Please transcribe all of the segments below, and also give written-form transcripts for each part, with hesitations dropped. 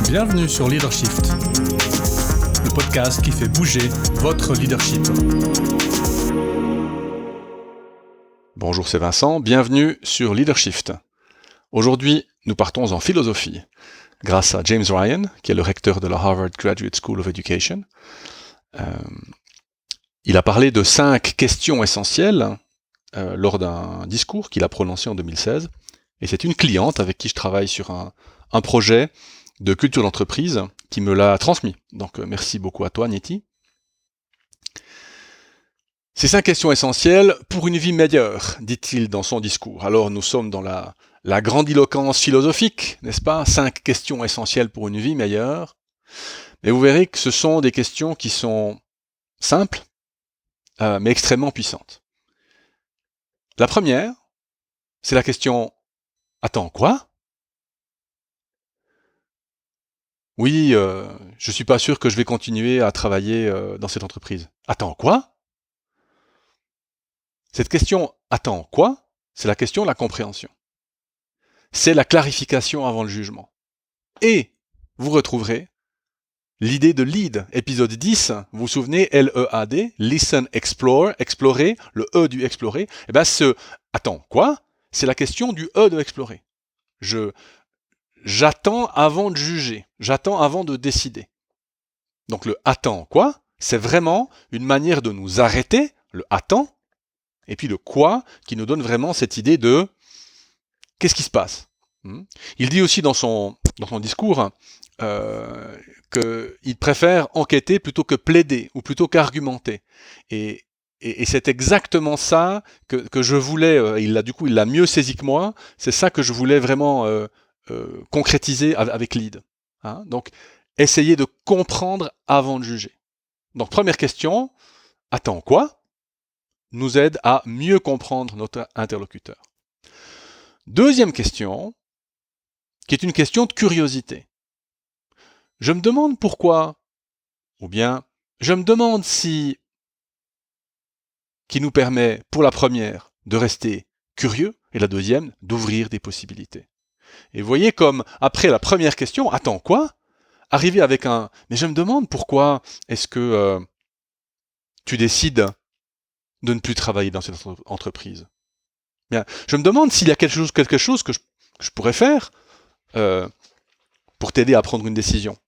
Bienvenue sur Leadershift, le podcast qui fait bouger votre leadership. Bonjour, c'est Vincent, bienvenue sur Leadershift. Aujourd'hui, nous partons en philosophie, grâce à James Ryan, qui est le recteur de la Harvard Graduate School of Education. Il a parlé de 5 questions essentielles lors d'un discours qu'il a prononcé en 2016. Et c'est une cliente avec qui je travaille sur un projet de culture d'entreprise qui me l'a transmis. Donc merci beaucoup à toi, Niti. Ces 5 questions essentielles pour une vie meilleure, dit-il dans son discours. Alors nous sommes dans la grandiloquence philosophique, n'est-ce pas ? 5 questions essentielles pour une vie meilleure. Mais vous verrez que ce sont des questions qui sont simples, mais extrêmement puissantes. La première, c'est la question « Attends, quoi ? Oui, je suis pas sûr que je vais continuer à travailler dans cette entreprise. Attends, quoi ? Cette question « Attends, quoi ?» c'est la question de la compréhension. C'est la clarification avant le jugement. Et vous retrouverez l'idée de lead, épisode 10, vous vous souvenez, L-E-A-D, listen, explore, explorer, le E du explorer, et bien ce « Attends, quoi ?» c'est la question du E de explorer. J'attends avant de juger, j'attends avant de décider. Donc le « attends quoi ?» c'est vraiment une manière de nous arrêter, le « attends », et puis le « quoi » qui nous donne vraiment cette idée de « qu'est-ce qui se passe ?» Il dit aussi dans son discours qu'il préfère enquêter plutôt que plaider, ou plutôt qu'argumenter. Et c'est exactement ça que je voulais, il l'a mieux saisi que moi, c'est ça que je voulais vraiment concrétiser avec Lead. Donc, essayer de comprendre avant de juger. Donc, première question, attends quoi ? Nous aide à mieux comprendre notre interlocuteur. Deuxième question, qui est une question de curiosité. Je me demande pourquoi, ou bien je me demande si, qui nous permet, pour la première, de rester curieux, et la deuxième, d'ouvrir des possibilités. Et vous voyez comme, après la première question, attends quoi ? Arriver avec un « mais je me demande pourquoi est-ce que tu décides de ne plus travailler dans cette entreprise ?» Bien, je me demande s'il y a quelque chose que je pourrais faire pour t'aider à prendre une décision.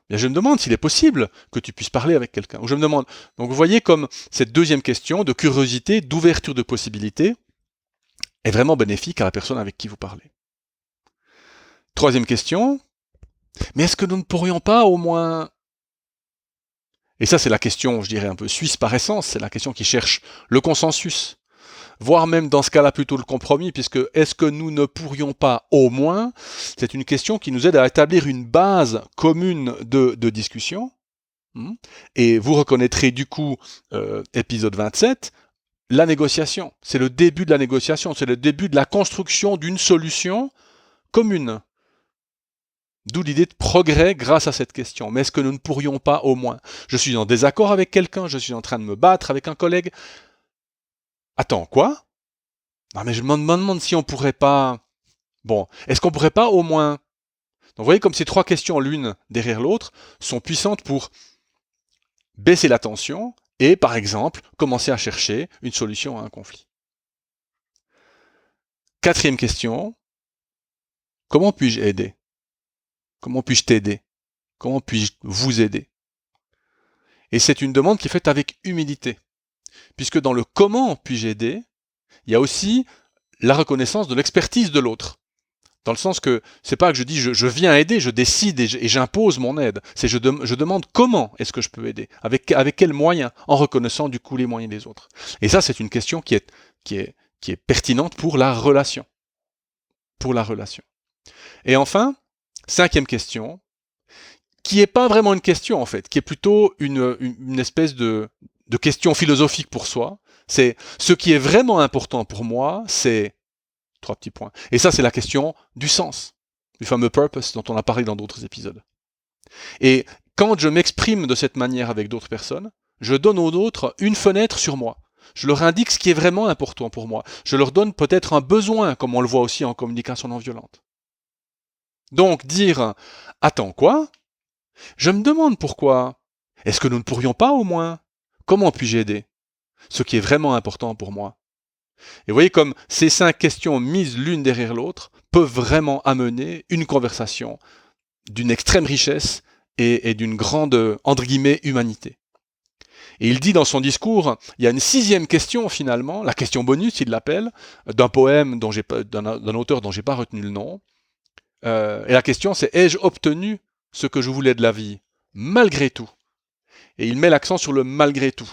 Bien, je me demande s'il est possible que tu puisses parler avec quelqu'un. Ou je me demande. Donc vous voyez comme cette deuxième question de curiosité, d'ouverture de possibilités est vraiment bénéfique à la personne avec qui vous parlez. Troisième question, mais est-ce que nous ne pourrions pas au moins... Et ça c'est la question, je dirais, un peu suisse par essence, c'est la question qui cherche le consensus, voire même dans ce cas-là plutôt le compromis, puisque est-ce que nous ne pourrions pas au moins, c'est une question qui nous aide à établir une base commune de discussion, et vous reconnaîtrez du coup, épisode 27, la négociation, c'est le début de la négociation, c'est le début de la construction d'une solution commune. D'où l'idée de progrès grâce à cette question. Mais est-ce que nous ne pourrions pas au moins ? Je suis en désaccord avec quelqu'un, je suis en train de me battre avec un collègue. Attends, quoi ? Non mais je me demande si on pourrait pas... Bon, est-ce qu'on pourrait pas au moins... Donc vous voyez comme ces 3 questions l'une derrière l'autre sont puissantes pour baisser la tension et par exemple commencer à chercher une solution à un conflit. 4e question, comment puis-je aider ? Comment puis-je t'aider ? Comment puis-je vous aider ? Et c'est une demande qui est faite avec humilité. Puisque dans le comment puis-je aider, il y a aussi la reconnaissance de l'expertise de l'autre. Dans le sens que c'est pas que je dis je viens aider, je décide et j'impose mon aide. C'est je demande comment est-ce que je peux aider, avec quels moyens, en reconnaissant du coup les moyens des autres. Et ça c'est une question qui est pertinente pour la relation. Pour la relation. Et enfin, 5e question, qui n'est pas vraiment une question en fait, qui est plutôt une espèce de question philosophique pour soi. C'est ce qui est vraiment important pour moi, c'est 3 petits points. Et ça, c'est la question du sens, du fameux purpose dont on a parlé dans d'autres épisodes. Et quand je m'exprime de cette manière avec d'autres personnes, je donne aux autres une fenêtre sur moi. Je leur indique ce qui est vraiment important pour moi. Je leur donne peut-être un besoin, comme on le voit aussi en communication non violente. Donc dire « Attends quoi ? Je me demande pourquoi. Est-ce que nous ne pourrions pas au moins ? Comment puis-je aider ? Ce qui est vraiment important pour moi. » Et vous voyez comme ces 5 questions mises l'une derrière l'autre peuvent vraiment amener une conversation d'une extrême richesse et d'une grande, entre guillemets, humanité. Et il dit dans son discours, il y a une 6e question finalement, la question bonus, il l'appelle, d'un poème d'un auteur dont j'ai pas retenu le nom. Et la question c'est, ai-je obtenu ce que je voulais de la vie, malgré tout ? Et il met l'accent sur le malgré tout.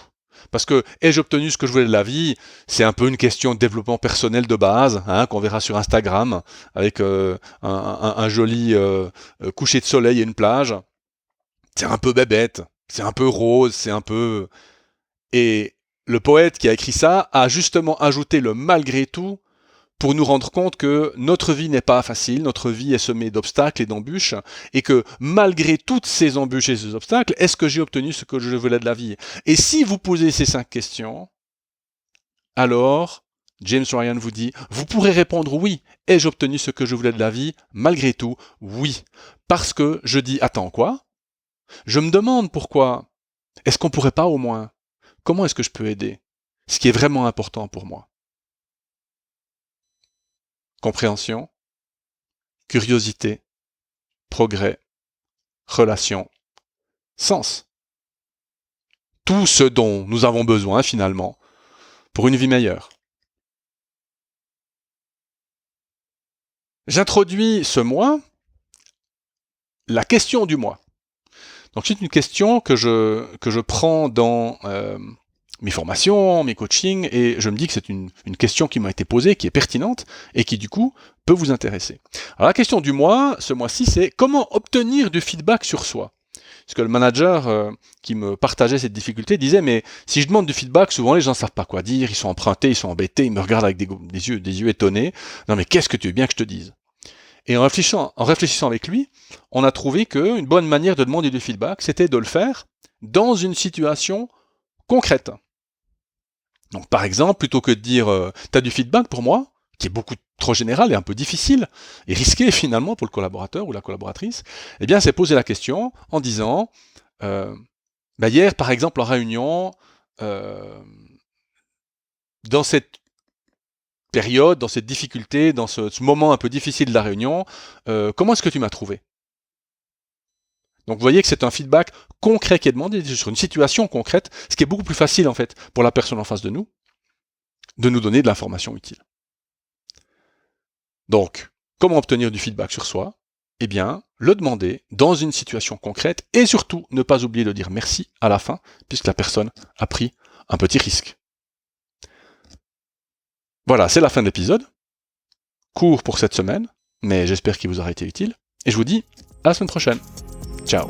Parce que ai-je obtenu ce que je voulais de la vie, c'est un peu une question de développement personnel de base, qu'on verra sur Instagram, avec un joli coucher de soleil et une plage. C'est un peu bébête, c'est un peu rose, c'est un peu... Et le poète qui a écrit ça a justement ajouté le malgré tout pour nous rendre compte que notre vie n'est pas facile, notre vie est semée d'obstacles et d'embûches, et que malgré toutes ces embûches et ces obstacles, est-ce que j'ai obtenu ce que je voulais de la vie ? Et si vous posez ces 5 questions, alors, James Ryan vous dit, vous pourrez répondre oui, ai-je obtenu ce que je voulais de la vie ? Malgré tout, oui. Parce que je dis, attends quoi ? Je me demande pourquoi. Est-ce qu'on pourrait pas au moins ? Comment est-ce que je peux aider ? Ce qui est vraiment important pour moi. Compréhension, curiosité, progrès, relation, sens. Tout ce dont nous avons besoin finalement pour une vie meilleure. J'introduis ce mois la question du mois. Donc c'est une question que je prends dans mes formations, mes coachings, et je me dis que c'est une question qui m'a été posée, qui est pertinente, et qui du coup peut vous intéresser. Alors la question du mois, ce mois-ci, c'est comment obtenir du feedback sur soi ? Parce que le manager qui me partageait cette difficulté disait, mais si je demande du feedback, souvent les gens ne savent pas quoi dire, ils sont empruntés, ils sont embêtés, ils me regardent avec des yeux étonnés. Non mais qu'est-ce que tu veux bien que je te dise ? Et en réfléchissant avec lui, on a trouvé qu'une bonne manière de demander du feedback, c'était de le faire dans une situation concrète. Donc par exemple, plutôt que de dire « t'as du feedback pour moi ?» qui est beaucoup trop général et un peu difficile, et risqué finalement pour le collaborateur ou la collaboratrice, eh bien c'est poser la question en disant hier par exemple en réunion, dans cette période, dans cette difficulté, dans ce moment un peu difficile de la réunion, comment est-ce que tu m'as trouvé ? Donc vous voyez que c'est un feedback concret qui est demandé sur une situation concrète, ce qui est beaucoup plus facile en fait pour la personne en face de nous donner de l'information utile. Donc, comment obtenir du feedback sur soi ? Eh bien, le demander dans une situation concrète et surtout ne pas oublier de dire merci à la fin puisque la personne a pris un petit risque. Voilà, c'est la fin de l'épisode. Court pour cette semaine, mais j'espère qu'il vous aura été utile. Et je vous dis à la semaine prochaine. Ciao.